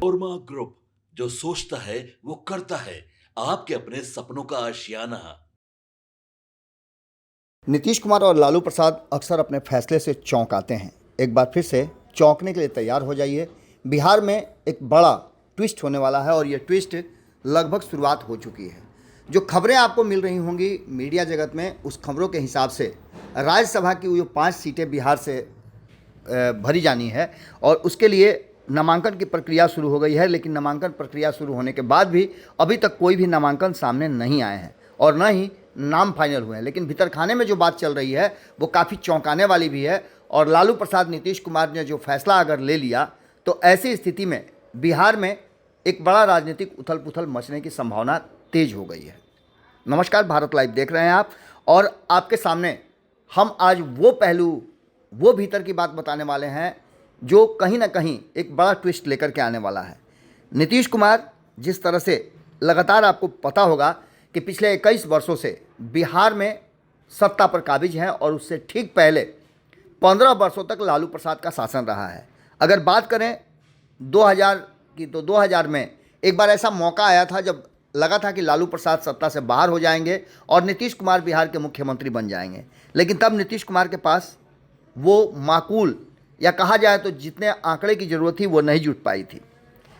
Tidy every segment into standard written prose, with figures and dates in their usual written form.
ओरमा group, जो सोचता है वो करता है। आपके अपने सपनों का आशियाना। नीतीश कुमार और लालू प्रसाद अक्सर अपने फैसले से चौंकाते हैं। एक बार फिर से चौंकने के लिए तैयार हो जाइए। बिहार में एक बड़ा ट्विस्ट होने वाला है और ये ट्विस्ट लगभग शुरुआत हो चुकी है। जो खबरें आपको मिल रही होंगी मीडिया जगत में, उस खबरों के हिसाब से राज्यसभा की जो 5 सीटें बिहार से भरी जानी है और उसके लिए नामांकन की प्रक्रिया शुरू हो गई है। लेकिन नामांकन प्रक्रिया शुरू होने के बाद भी अभी तक कोई भी नामांकन सामने नहीं आए हैं और न ही नाम फाइनल हुए हैं। लेकिन भीतरखाने में जो बात चल रही है वो काफ़ी चौंकाने वाली भी है। और लालू प्रसाद नीतीश कुमार ने जो फैसला अगर ले लिया तो ऐसी स्थिति में बिहार में एक बड़ा राजनीतिक उथल पुथल मचने की संभावना तेज हो गई है। नमस्कार, भारत लाइव देख रहे हैं आप और आपके सामने हम आज वो पहलू, वो भीतर की बात बताने वाले हैं जो कहीं ना कहीं एक बड़ा ट्विस्ट लेकर के आने वाला है। नीतीश कुमार जिस तरह से लगातार, आपको पता होगा कि पिछले 21 वर्षों से बिहार में सत्ता पर काबिज हैं और उससे ठीक पहले 15 वर्षों तक लालू प्रसाद का शासन रहा है। अगर बात करें 2000 की तो 2000 में एक बार ऐसा मौका आया था जब लगा था कि लालू प्रसाद सत्ता से बाहर हो जाएंगे और नीतीश कुमार बिहार के मुख्यमंत्री बन जाएंगे। लेकिन तब नीतीश कुमार के पास वो माकूल या कहा जाए तो जितने आंकड़े की ज़रूरत थी वो नहीं जुट पाई थी।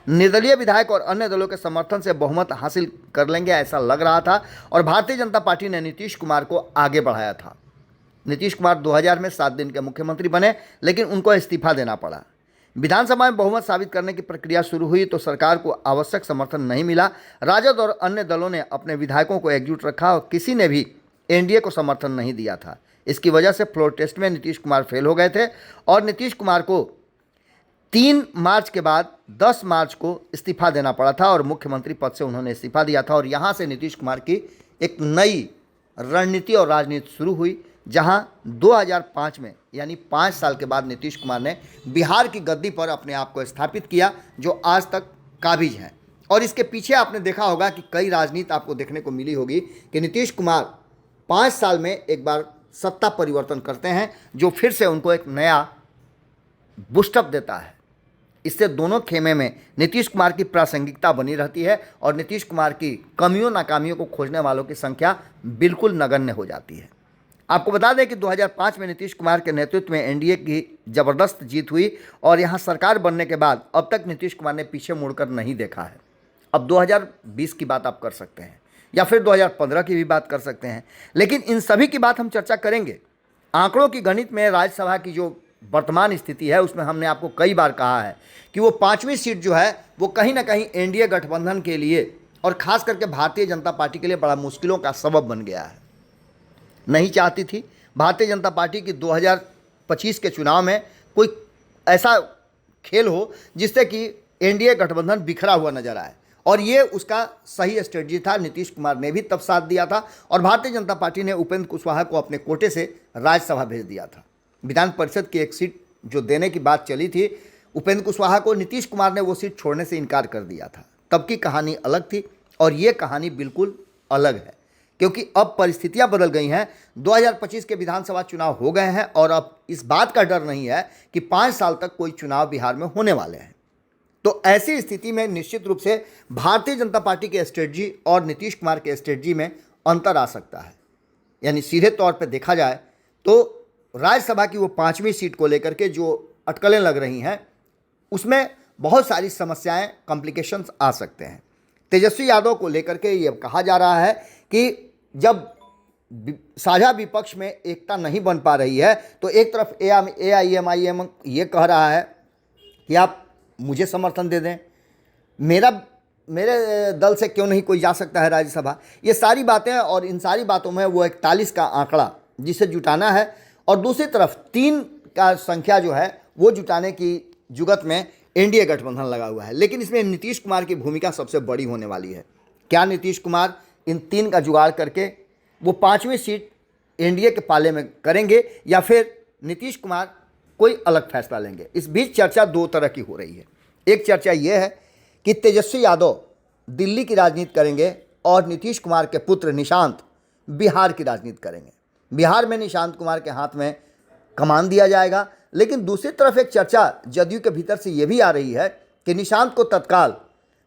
निर्दलीय विधायक और अन्य दलों के समर्थन से बहुमत हासिल कर लेंगे ऐसा लग रहा था और भारतीय जनता पार्टी ने नीतीश कुमार को आगे बढ़ाया था। नीतीश कुमार 2000 में 7 दिन के मुख्यमंत्री बने, लेकिन उनको इस्तीफा देना पड़ा। विधानसभा में बहुमत साबित करने की प्रक्रिया शुरू हुई तो सरकार को आवश्यक समर्थन नहीं मिला। राजद और अन्य दलों ने अपने विधायकों को एकजुट रखा और किसी ने भी एनडीए को समर्थन नहीं दिया था। इसकी वजह से फ्लोर टेस्ट में नीतीश कुमार फेल हो गए थे और नीतीश कुमार को 3 मार्च के बाद 10 मार्च को इस्तीफा देना पड़ा था और मुख्यमंत्री पद से उन्होंने इस्तीफा दिया था। और यहाँ से नीतीश कुमार की एक नई रणनीति और राजनीति शुरू हुई, जहाँ 2005 में यानी 5 साल के बाद नीतीश कुमार ने बिहार की गद्दी पर अपने आप को स्थापित किया, जो आज तक काबिज हैं। और इसके पीछे आपने देखा होगा कि कई राजनीति आपको देखने को मिली होगी कि नीतीश कुमार 5 साल में एक बार सत्ता परिवर्तन करते हैं, जो फिर से उनको एक नया बूस्टअप देता है। इससे दोनों खेमे में नीतीश कुमार की प्रासंगिकता बनी रहती है और नीतीश कुमार की कमियों नाकामियों को खोजने वालों की संख्या बिल्कुल नगण्य हो जाती है। आपको बता दें कि 2005 में नीतीश कुमार के नेतृत्व में एनडीए की ज़बरदस्त जीत हुई और यहाँ सरकार बनने के बाद अब तक नीतीश कुमार ने पीछे मुड़कर नहीं देखा है। अब 2020 की बात आप कर सकते हैं या फिर 2015 की भी बात कर सकते हैं, लेकिन इन सभी की बात हम चर्चा करेंगे। आंकड़ों की गणित में राज्यसभा की जो वर्तमान स्थिति है उसमें हमने आपको कई बार कहा है कि वो 5वीं सीट जो है वो कहीं ना कहीं एनडीए गठबंधन के लिए और खास करके भारतीय जनता पार्टी के लिए बड़ा मुश्किलों का सबब बन गया है। नहीं चाहती थी भारतीय जनता पार्टी की 2025 के चुनाव में कोई ऐसा खेल हो जिससे कि एनडीए गठबंधन बिखरा हुआ नजर आए, और ये उसका सही स्ट्रेटजी था। नीतीश कुमार ने भी तब साथ दिया था और भारतीय जनता पार्टी ने उपेंद्र कुशवाहा को अपने कोटे से राज्यसभा भेज दिया था। विधान परिषद की एक सीट जो देने की बात चली थी उपेंद्र कुशवाहा को, नीतीश कुमार ने वो सीट छोड़ने से इनकार कर दिया था। तब की कहानी अलग थी और ये कहानी बिल्कुल अलग है, क्योंकि अब परिस्थितियां बदल गई हैं। 2025 के विधानसभा चुनाव हो गए हैं और अब इस बात का डर नहीं है कि 5 साल तक कोई चुनाव बिहार में होने वाले हैं। तो ऐसी स्थिति में निश्चित रूप से भारतीय जनता पार्टी के स्ट्रेटजी और नीतीश कुमार के स्ट्रेटजी में अंतर आ सकता है। यानी सीधे तौर पर देखा जाए तो राज्यसभा की वो 5वीं सीट को लेकर के जो अटकलें लग रही हैं उसमें बहुत सारी समस्याएं, कॉम्प्लिकेशंस आ सकते हैं। तेजस्वी यादव को लेकर के ये कहा जा रहा है कि जब साझा विपक्ष में एकता नहीं बन पा रही है तो एक तरफ AIMIM ये कह रहा है कि आप मुझे समर्थन दे दें, मेरे दल से क्यों नहीं कोई जा सकता है राज्यसभा। ये सारी बातें, और इन सारी बातों में वो 41 का आंकड़ा जिसे जुटाना है और दूसरी तरफ 3 का संख्या जो है वो जुटाने की जुगत में एनडीए गठबंधन लगा हुआ है। लेकिन इसमें नीतीश कुमार की भूमिका सबसे बड़ी होने वाली है। क्या नीतीश कुमार इन 3 का जुगाड़ करके वो 5वीं सीट एनडीए के पाले में करेंगे या फिर नीतीश कुमार कोई अलग फैसला लेंगे। इस बीच चर्चा 2 तरह की हो रही है। एक चर्चा ये है कि तेजस्वी यादव दिल्ली की राजनीति करेंगे और नीतीश कुमार के पुत्र निशांत बिहार की राजनीति करेंगे। बिहार में निशांत कुमार के हाथ में कमान दिया जाएगा। लेकिन दूसरी तरफ एक चर्चा जदयू के भीतर से ये भी आ रही है कि निशांत को तत्काल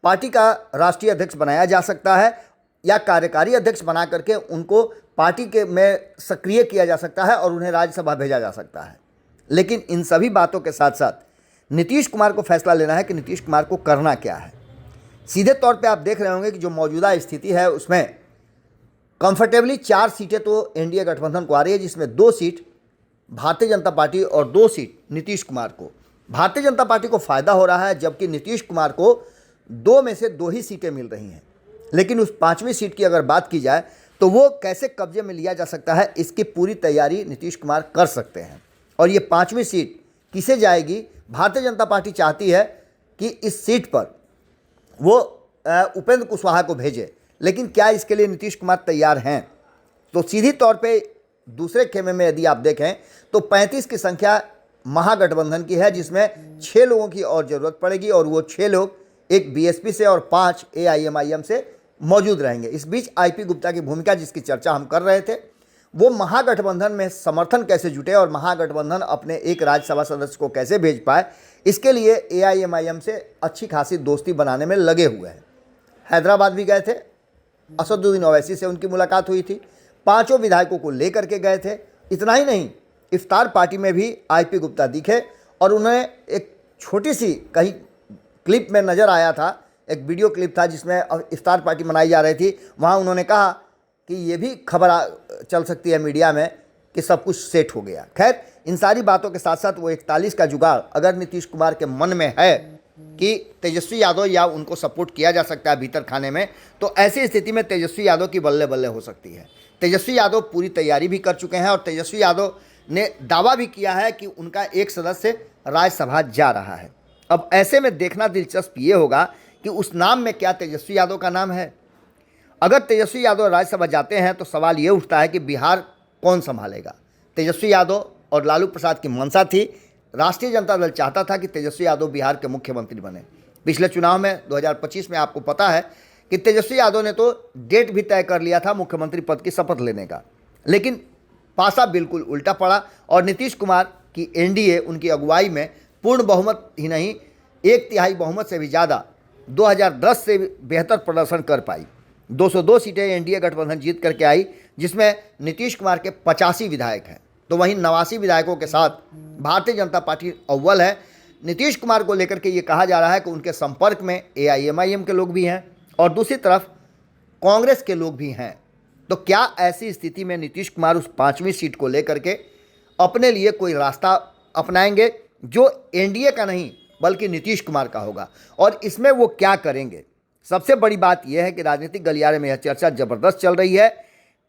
पार्टी का राष्ट्रीय अध्यक्ष बनाया जा सकता है या कार्यकारी अध्यक्ष बना करके उनको पार्टी के में सक्रिय किया जा सकता है और उन्हें राज्यसभा भेजा जा सकता है। लेकिन इन सभी बातों के साथ साथ नीतीश कुमार को फैसला लेना है कि नीतीश कुमार को करना क्या है। सीधे तौर पे आप देख रहे होंगे कि जो मौजूदा स्थिति है उसमें कंफर्टेबली 4 सीटें तो एनडीए गठबंधन को आ रही है, जिसमें 2 सीट भारतीय जनता पार्टी और 2 सीट नीतीश कुमार को। भारतीय जनता पार्टी को फायदा हो रहा है, जबकि नीतीश कुमार को 2 में से 2 ही सीटें मिल रही हैं। लेकिन उस 5वीं सीट की अगर बात की जाए तो वो कैसे कब्जे में लिया जा सकता है, इसकी पूरी तैयारी नीतीश कुमार कर सकते हैं। और ये 5वीं सीट किसे जाएगी, भारतीय जनता पार्टी चाहती है कि इस सीट पर वो उपेंद्र कुशवाहा को भेजे, लेकिन क्या इसके लिए नीतीश कुमार तैयार हैं? तो सीधी तौर पे दूसरे खेमे में यदि आप देखें तो 35 की संख्या महागठबंधन की है, जिसमें 6 लोगों की और ज़रूरत पड़ेगी और वो 6 लोग एक बीएसपी से और 5 एआईएमआईएम से मौजूद रहेंगे। इस बीच आईपी गुप्ता की भूमिका, जिसकी चर्चा हम कर रहे थे, वो महागठबंधन में समर्थन कैसे जुटे और महागठबंधन अपने एक राज्यसभा सदस्य को कैसे भेज पाए, इसके लिए एआईएमआईएम से अच्छी खासी दोस्ती बनाने में लगे हुए हैं। हैदराबाद भी गए थे, असदुद्दीन ओवैसी से उनकी मुलाकात हुई थी, 5 विधायकों को लेकर के गए थे। इतना ही नहीं, इफ्तार पार्टी में भी आईपी गुप्ता दिखे और उन्हें एक छोटी सी कहीं क्लिप में नज़र आया था, एक वीडियो क्लिप था जिसमें इफ्तार पार्टी मनाई जा रही थी। वहाँ उन्होंने कहा कि ये भी खबर चल सकती है मीडिया में कि सब कुछ सेट हो गया। खैर, इन सारी बातों के साथ साथ वो 41 का जुगाड़ अगर नीतीश कुमार के मन में है कि तेजस्वी यादव या उनको सपोर्ट किया जा सकता है भीतर खाने में, तो ऐसी स्थिति में तेजस्वी यादव की बल्ले बल्ले हो सकती है। तेजस्वी यादव पूरी तैयारी भी कर चुके हैं और तेजस्वी यादव ने दावा भी किया है कि उनका एक सदस्य राज्यसभा जा रहा है। अब ऐसे में देखना दिलचस्प ये होगा कि उस नाम में क्या तेजस्वी यादव का नाम है। अगर तेजस्वी यादव राज्यसभा जाते हैं तो सवाल ये उठता है कि बिहार कौन संभालेगा। तेजस्वी यादव और लालू प्रसाद की मंशा थी, राष्ट्रीय जनता दल चाहता था कि तेजस्वी यादव बिहार के मुख्यमंत्री बने। पिछले चुनाव में 2025 में आपको पता है कि तेजस्वी यादव ने तो डेट भी तय कर लिया था मुख्यमंत्री पद की शपथ लेने का, लेकिन पासा बिल्कुल उल्टा पड़ा और नीतीश कुमार की एनडीए उनकी अगुवाई में पूर्ण बहुमत ही नहीं, 1/3 बहुमत से भी ज़्यादा 2010 से बेहतर प्रदर्शन कर पाई। 202 सीटें एनडीए गठबंधन जीत करके आई, जिसमें नीतीश कुमार के 85 विधायक हैं। तो वहीं 89 विधायकों के साथ भारतीय जनता पार्टी अव्वल है। नीतीश कुमार को लेकर के ये कहा जा रहा है कि उनके संपर्क में एआईएमआईएम के लोग भी हैं और दूसरी तरफ कांग्रेस के लोग भी हैं। तो क्या ऐसी स्थिति में नीतीश कुमार उस 5वीं सीट को लेकर के अपने लिए कोई रास्ता अपनाएंगे जो एनडीए का नहीं बल्कि नीतीश कुमार का होगा, और इसमें वो क्या करेंगे? सबसे बड़ी बात यह है कि राजनीतिक गलियारे में यह चर्चा ज़बरदस्त चल रही है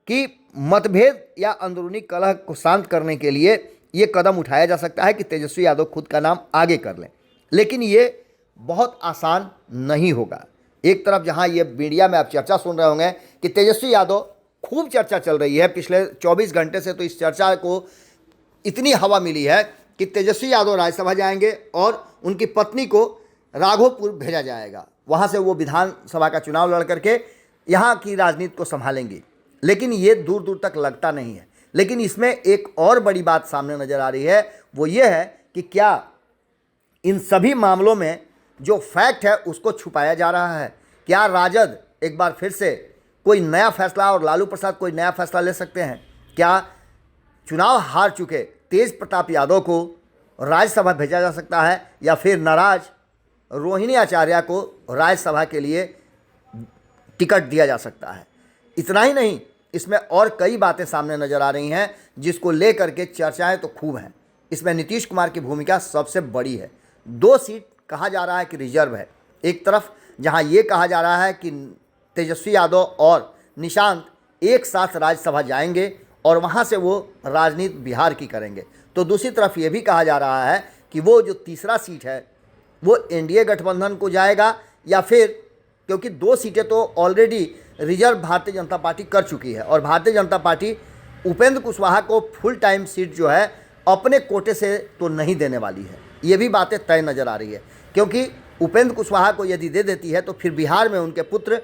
कि मतभेद या अंदरूनी कलह को शांत करने के लिए ये कदम उठाया जा सकता है कि तेजस्वी यादव खुद का नाम आगे कर लें, लेकिन ये बहुत आसान नहीं होगा। एक तरफ जहां ये मीडिया में आप चर्चा सुन रहे होंगे कि तेजस्वी यादव, खूब चर्चा चल रही है पिछले 24 घंटे से, तो इस चर्चा को इतनी हवा मिली है कि तेजस्वी यादव राज्यसभा जाएंगे और उनकी पत्नी को राघोपुर भेजा जाएगा, वहाँ से वो विधानसभा का चुनाव लड़ करके यहाँ की राजनीति को संभालेंगी। लेकिन ये दूर दूर तक लगता नहीं है। लेकिन इसमें एक और बड़ी बात सामने नज़र आ रही है, वो ये है कि क्या इन सभी मामलों में जो फैक्ट है उसको छुपाया जा रहा है? क्या राजद एक बार फिर से कोई नया फैसला और लालू प्रसाद कोई नया फैसला ले सकते हैं? क्या चुनाव हार चुके तेज प्रताप यादव को राज्यसभा भेजा जा सकता है, या फिर नाराज रोहिणी आचार्य को राज्यसभा के लिए टिकट दिया जा सकता है? इतना ही नहीं, इसमें और कई बातें सामने नज़र आ रही हैं जिसको लेकर के चर्चाएं तो खूब हैं। इसमें नीतीश कुमार की भूमिका सबसे बड़ी है। 2 सीट कहा जा रहा है कि रिजर्व है। एक तरफ जहां ये कहा जा रहा है कि तेजस्वी यादव और निशांत एक साथ राज्यसभा जाएंगे और वहां से वो राजनीति बिहार की करेंगे, तो दूसरी तरफ ये भी कहा जा रहा है कि वो जो तीसरा सीट है वो एनडीए गठबंधन को जाएगा, या फिर क्योंकि 2 सीटें तो already reserve Bharatiya Janata party कर चुकी है और भारतीय जनता पार्टी उपेंद्र कुशवाहा को फुल टाइम सीट जो है अपने कोटे से तो नहीं देने वाली है। ये भी बातें तय नज़र आ रही है, क्योंकि उपेंद्र कुशवाहा को यदि दे देती है तो फिर बिहार में उनके पुत्र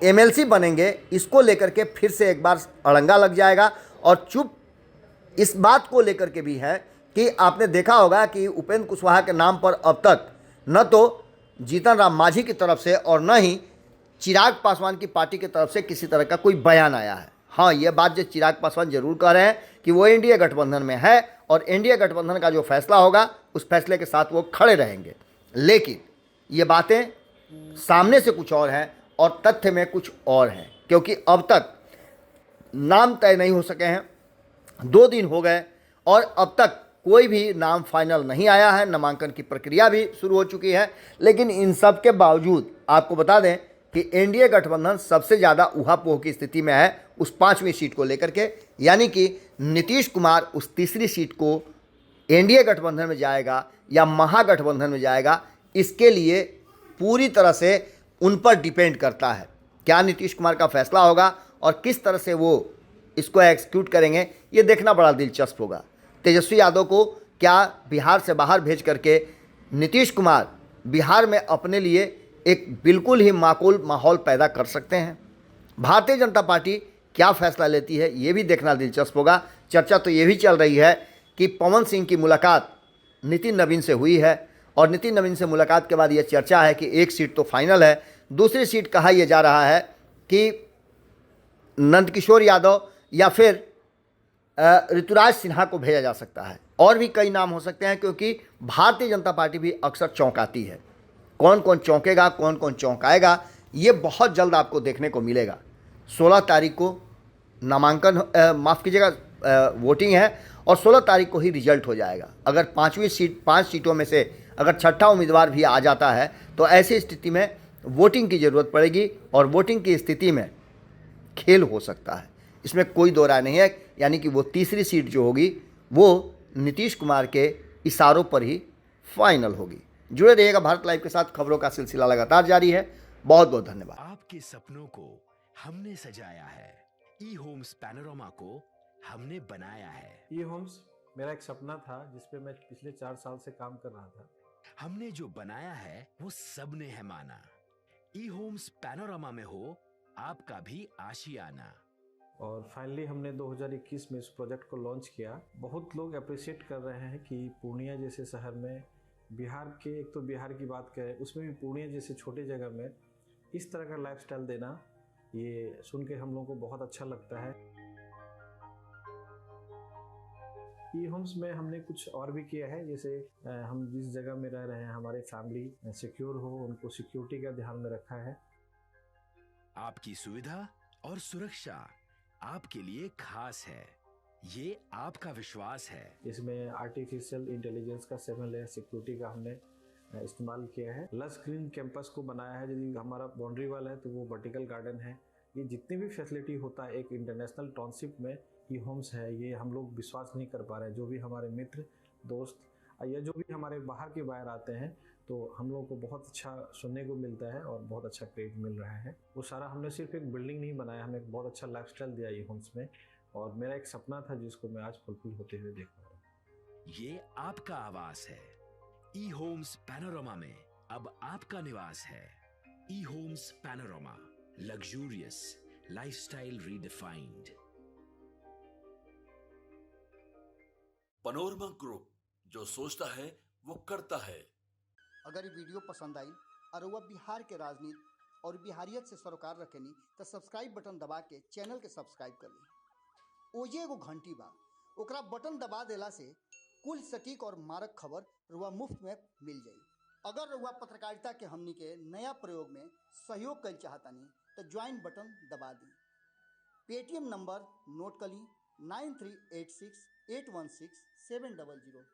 एमएलसी बनेंगे। इसको लेकर के फिर से एक बार अड़ंगा लग जाएगा। और चुप इस बात को लेकर के भी है कि आपने देखा होगा कि उपेंद्र कुशवाहा के नाम पर अब तक न तो जीतन राम मांझी की तरफ से और न ही चिराग पासवान की पार्टी की तरफ से किसी तरह का कोई बयान आया है। हाँ, ये बात जो चिराग पासवान जरूर कह रहे हैं कि वो एनडीए गठबंधन में है और एनडीए गठबंधन का जो फैसला होगा उस फैसले के साथ वो खड़े रहेंगे। लेकिन ये बातें सामने से कुछ और हैं और तथ्य में कुछ और हैं, क्योंकि अब तक नाम तय नहीं हो सके हैं। 2 दिन हो गए और अब तक कोई भी नाम फाइनल नहीं आया है। नामांकन की प्रक्रिया भी शुरू हो चुकी है। लेकिन इन सब के बावजूद आपको बता दें कि एनडीए गठबंधन सबसे ज़्यादा ऊहापोह की स्थिति में है उस 5वीं सीट को लेकर के, यानी कि नीतीश कुमार उस तीसरी सीट को एनडीए गठबंधन में जाएगा या महागठबंधन में जाएगा, इसके लिए पूरी तरह से उन पर डिपेंड करता है। क्या नीतीश कुमार का फैसला होगा और किस तरह से वो इसको एग्जीक्यूट करेंगे, ये देखना बड़ा दिलचस्प होगा। तेजस्वी यादव को क्या बिहार से बाहर भेज करके नीतीश कुमार बिहार में अपने लिए एक बिल्कुल ही माकूल माहौल पैदा कर सकते हैं? भारतीय जनता पार्टी क्या फैसला लेती है, ये भी देखना दिलचस्प होगा। चर्चा तो ये भी चल रही है कि पवन सिंह की मुलाकात नितिन नवीन से हुई है और नितिन नवीन से मुलाकात के बाद ये चर्चा है कि एक सीट तो फाइनल है, दूसरी सीट कहा यह जा रहा है कि नंदकिशोर यादव या फिर ऋतुराज सिन्हा को भेजा जा सकता है। और भी कई नाम हो सकते हैं, क्योंकि भारतीय जनता पार्टी भी अक्सर चौंकाती है। कौन कौन चौंकेगा, कौन कौन चौंकाएगा, ये बहुत जल्द आपको देखने को मिलेगा। 16 तारीख को नामांकन माफ़ कीजिएगा वोटिंग है और 16 तारीख को ही रिजल्ट हो जाएगा। अगर 5 सीटों में से अगर छठा उम्मीदवार भी आ जाता है तो ऐसी स्थिति में वोटिंग की ज़रूरत पड़ेगी और वोटिंग की स्थिति में खेल हो सकता है, इसमें कोई दो राय नहीं है। यानी कि वो तीसरी सीट जो होगी वो नीतीश कुमार के इशारों पर ही फाइनल होगी। जुड़े रहिएगा भारत लाइव के साथ, खबरों का सिलसिला लगातार जारी है। बहुत बहुत धन्यवाद। आपके सपनों को हमने सजाया है, ई होम्स पैनोरामा को हमने बनाया है। ई होम्स मेरा एक सपना था जिस पे मैं पिछले 4 साल से काम कर रहा था। हमने जो बनाया है वो सबने है माना। ई होम्स पैनोरामा में हो आपका भी आशियाना। और फाइनली हमने 2021 में इस प्रोजेक्ट को लॉन्च किया। बहुत लोग अप्रिशिएट कर रहे हैं कि पूर्णिया जैसे शहर में, बिहार के, एक तो बिहार की बात करें उसमें भी पूर्णिया जैसे छोटे जगह में इस तरह का लाइफस्टाइल देना, ये सुन के हम लोगों को बहुत अच्छा लगता है। ई होम्स में हमने कुछ और भी किया है, जैसे हम जिस जगह में रह रहे हैं हमारे फैमिली सिक्योर हो, उनको सिक्योरिटी का ध्यान में रखा है। आपकी सुविधा और सुरक्षा आपके लिए खास है, ये आपका विश्वास है। इसमें आर्टिफिशियल इंटेलिजेंस का 7 लेयर सिक्योरिटी का हमने इस्तेमाल किया है। लस ग्रीन कैंपस को बनाया है। यदि हमारा बाउंड्री वाल है तो वो वर्टिकल गार्डन है। ये जितनी भी फैसिलिटी होता है एक इंटरनेशनल टाउनशिप में ई होम्स है, ये हम लोग विश्वास नहीं कर पा रहे हैं। जो भी हमारे मित्र दोस्त या जो भी हमारे बाहर के बाहर आते हैं तो हम लोगों को बहुत अच्छा सुनने को मिलता है और बहुत अच्छा क्रेडिट मिल रहा है। वो सारा हमने सिर्फ एक बिल्डिंग नहीं बनाया, हमें एक बहुत अच्छा लाइफस्टाइल दिया ई होम्स में, और मेरा एक सपना था जिसको मैं आज फुलफिल होते हुए देख पा रहा हूँ। ये आपका आवास है। ई होम्स पैनोरामा में अब आपका निवास है। E Homes Panorama, luxurious lifestyle redefined. Panorama Group, जो सोचता है वो करता है। अगर ये वीडियो पसंद आई और वह बिहार के राजनीति और बिहारियत से सरोकार रखेनी तो सब्सक्राइब बटन दबा के चैनल के सब्सक्राइब कर ली। ओजे एगो घंटी बा, ओकरा बटन दबा देला से कुल सटीक और मारक खबर रुआ मुफ्त में मिल जाई। अगर रुआ पत्रकारिता के हमनी के नया प्रयोग में सहयोग कर चाहतानी तो ज्वाइन बटन दबा दी। पेटीएम नंबर नोट कर ली 9386816700।